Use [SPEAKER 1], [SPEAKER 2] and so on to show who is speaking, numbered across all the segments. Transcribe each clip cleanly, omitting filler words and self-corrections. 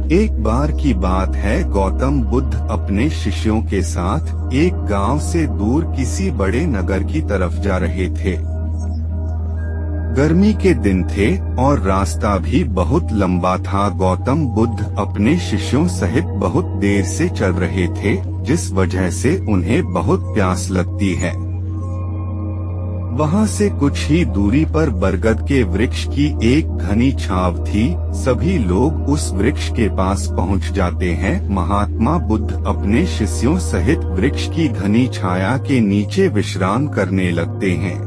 [SPEAKER 1] एक बार की बात है, गौतम बुद्ध अपने शिष्यों के साथ एक गांव से दूर किसी बड़े नगर की तरफ जा रहे थे। गर्मी के दिन थे और रास्ता भी बहुत लंबा था। गौतम बुद्ध अपने शिष्यों सहित बहुत देर से चल रहे थे, जिस वजह से उन्हें बहुत प्यास लगती है। वहां से कुछ ही दूरी पर बरगद के वृक्ष की एक घनी छाव थी। सभी लोग उस वृक्ष के पास पहुंच जाते हैं। महात्मा बुद्ध अपने शिष्यों सहित वृक्ष की घनी छाया के नीचे विश्राम करने लगते हैं।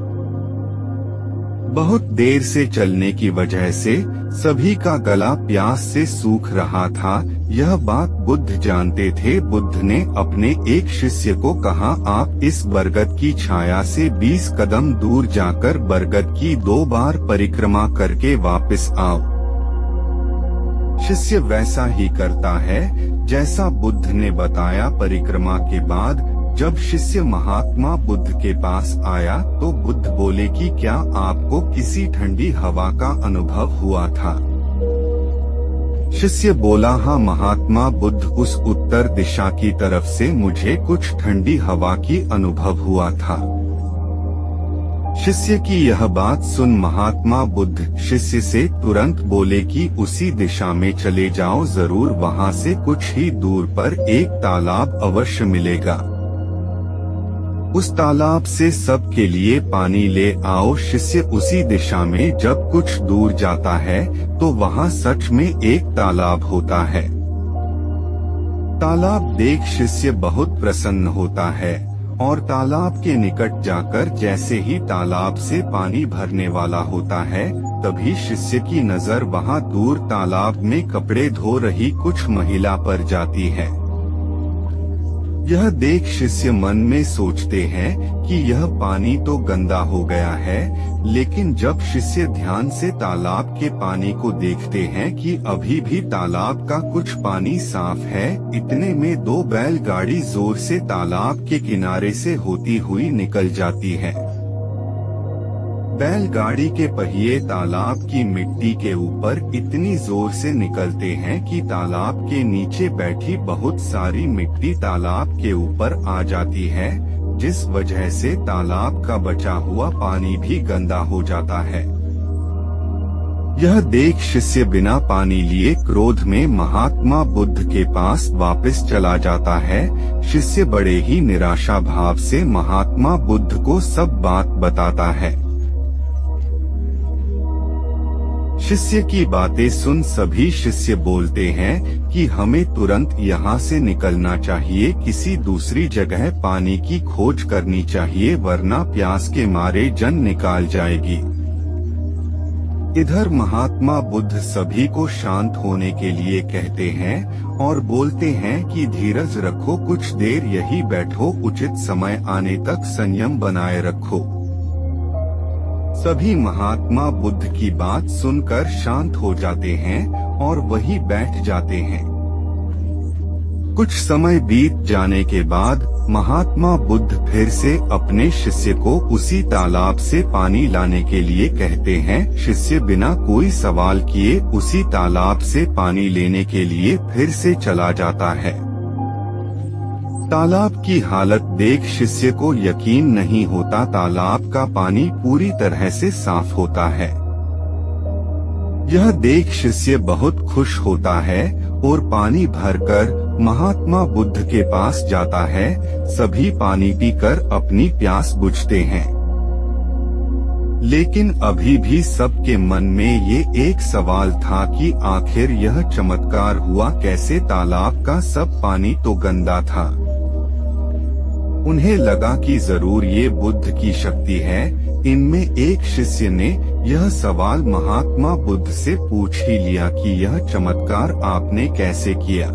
[SPEAKER 1] बहुत देर से चलने की वजह से सभी का गला प्यास से सूख रहा था। यह बात बुद्ध जानते थे। बुद्ध ने अपने एक शिष्य को कहा, आप इस बरगद की छाया से 20 कदम दूर जाकर बरगद की 2 बार परिक्रमा करके वापस आओ। शिष्य वैसा ही करता है जैसा बुद्ध ने बताया। परिक्रमा के बाद जब शिष्य महात्मा बुद्ध के पास आया तो बुद्ध बोले कि क्या आपको किसी ठंडी हवा का अनुभव हुआ था? शिष्य बोला, हाँ महात्मा बुद्ध, उस उत्तर दिशा की तरफ से मुझे कुछ ठंडी हवा की अनुभव हुआ था। शिष्य की यह बात सुन महात्मा बुद्ध शिष्य से तुरंत बोले कि उसी दिशा में चले जाओ, जरूर वहां से कुछ ही दूर पर एक तालाब अवश्य मिलेगा। उस तालाब से सबके लिए पानी ले आओ। शिष्य उसी दिशा में जब कुछ दूर जाता है तो वहां सच में एक तालाब होता है। तालाब देख शिष्य बहुत प्रसन्न होता है और तालाब के निकट जाकर जैसे ही तालाब से पानी भरने वाला होता है, तभी शिष्य की नजर वहां दूर तालाब में कपड़े धो रही कुछ महिला पर जाती है। यह देख शिष्य मन में सोचते हैं कि यह पानी तो गंदा हो गया है, लेकिन जब शिष्य ध्यान से तालाब के पानी को देखते हैं कि अभी भी तालाब का कुछ पानी साफ है, इतने में 2 बैलगाड़ी जोर से तालाब के किनारे से होती हुई निकल जाती है। बैलगाड़ी के पहिए तालाब की मिट्टी के ऊपर इतनी जोर से निकलते हैं कि तालाब के नीचे बैठी बहुत सारी मिट्टी तालाब के ऊपर आ जाती है, जिस वजह से तालाब का बचा हुआ पानी भी गंदा हो जाता है। यह देख शिष्य बिना पानी लिए क्रोध में महात्मा बुद्ध के पास वापस चला जाता है। शिष्य बड़े ही निराशा भाव से महात्मा बुद्ध को सब बात बताता है। शिष्य की बातें सुन सभी शिष्य बोलते हैं कि हमें तुरंत यहाँ से निकलना चाहिए, किसी दूसरी जगह पानी की खोज करनी चाहिए, वरना प्यास के मारे जान निकाल जाएगी। इधर महात्मा बुद्ध सभी को शांत होने के लिए कहते हैं और बोलते हैं कि धीरज रखो, कुछ देर यही बैठो, उचित समय आने तक संयम बनाए रखो। सभी महात्मा बुद्ध की बात सुनकर शांत हो जाते हैं और वहीं बैठ जाते हैं। कुछ समय बीत जाने के बाद महात्मा बुद्ध फिर से अपने शिष्य को उसी तालाब से पानी लाने के लिए कहते हैं। शिष्य बिना कोई सवाल किए उसी तालाब से पानी लेने के लिए फिर से चला जाता है। तालाब की हालत देख शिष्य को यकीन नहीं होता। तालाब का पानी पूरी तरह से साफ होता है। यह देख शिष्य बहुत खुश होता है और पानी भरकर महात्मा बुद्ध के पास जाता है। सभी पानी पीकर अपनी प्यास बुझते हैं, लेकिन अभी भी सबके मन में ये एक सवाल था कि आखिर यह चमत्कार हुआ कैसे? तालाब का सब पानी तो गंदा था। उन्हें लगा कि जरूर ये बुद्ध की शक्ति है। इनमें एक शिष्य ने यह सवाल महात्मा बुद्ध से पूछ ही लिया कि यह चमत्कार आपने कैसे किया?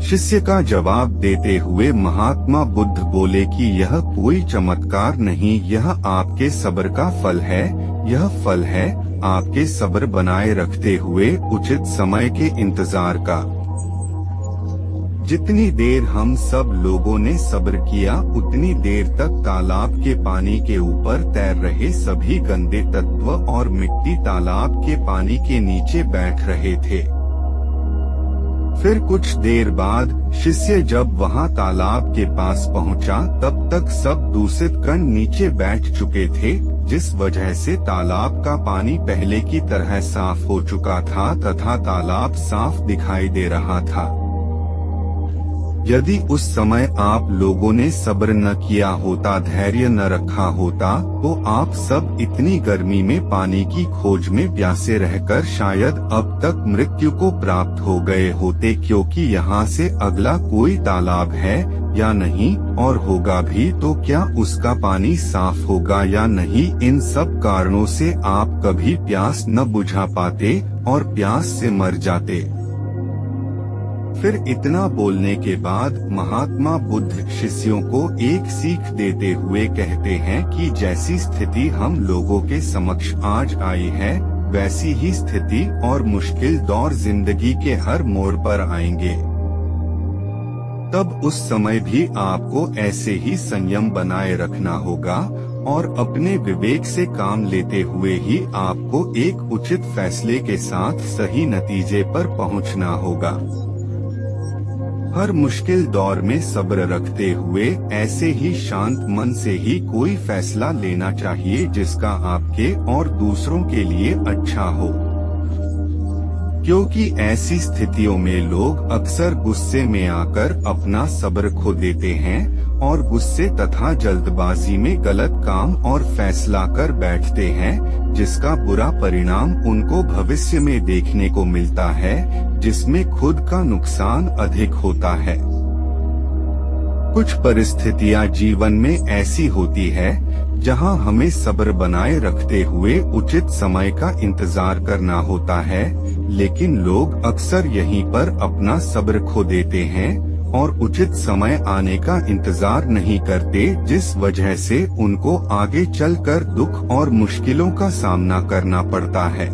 [SPEAKER 1] शिष्य का जवाब देते हुए महात्मा बुद्ध बोले कि यह कोई चमत्कार नहीं, यह आपके सब्र का फल है। यह फल है आपके सब्र बनाए रखते हुए उचित समय के इंतजार का। जितनी देर हम सब लोगों ने सब्र किया, उतनी देर तक तालाब के पानी के ऊपर तैर रहे सभी गंदे तत्व और मिट्टी तालाब के पानी के नीचे बैठ रहे थे। फिर कुछ देर बाद शिष्य जब वहां तालाब के पास पहुंचा, तब तक सब दूषित कण नीचे बैठ चुके थे, जिस वजह से तालाब का पानी पहले की तरह साफ हो चुका था तथा तालाब साफ दिखाई दे रहा था। यदि उस समय आप लोगों ने सब्र न किया होता, धैर्य न रखा होता, तो आप सब इतनी गर्मी में पानी की खोज में प्यासे रहकर शायद अब तक मृत्यु को प्राप्त हो गए होते, क्योंकि यहाँ से अगला कोई तालाब है या नहीं, और होगा भी तो क्या उसका पानी साफ होगा या नहीं। इन सब कारणों से आप कभी प्यास न बुझा पाते और प्यास से मर जाते। फिर इतना बोलने के बाद महात्मा बुद्ध शिष्यों को एक सीख देते हुए कहते हैं कि जैसी स्थिति हम लोगों के समक्ष आज आई है, वैसी ही स्थिति और मुश्किल दौर जिंदगी के हर मोड़ पर आएंगे। तब उस समय भी आपको ऐसे ही संयम बनाए रखना होगा और अपने विवेक से काम लेते हुए ही आपको एक उचित फैसले के साथ सही नतीजे पर पहुंचना होगा। हर मुश्किल दौर में सब्र रखते हुए ऐसे ही शांत मन से ही कोई फैसला लेना चाहिए जिसका आपके और दूसरों के लिए अच्छा हो, क्योंकि ऐसी स्थितियों में लोग अक्सर गुस्से में आकर अपना सब्र खो देते हैं और गुस्से तथा जल्दबाजी में गलत काम और फैसला कर बैठते हैं, जिसका बुरा परिणाम उनको भविष्य में देखने को मिलता है, जिसमें खुद का नुकसान अधिक होता है। कुछ परिस्थितियां जीवन में ऐसी होती है जहां हमें सब्र बनाए रखते हुए उचित समय का इंतजार करना होता है, लेकिन लोग अक्सर यहीं पर अपना सब्र खो देते हैं और उचित समय आने का इंतजार नहीं करते, जिस वजह से उनको आगे चलकर दुख और मुश्किलों का सामना करना पड़ता है।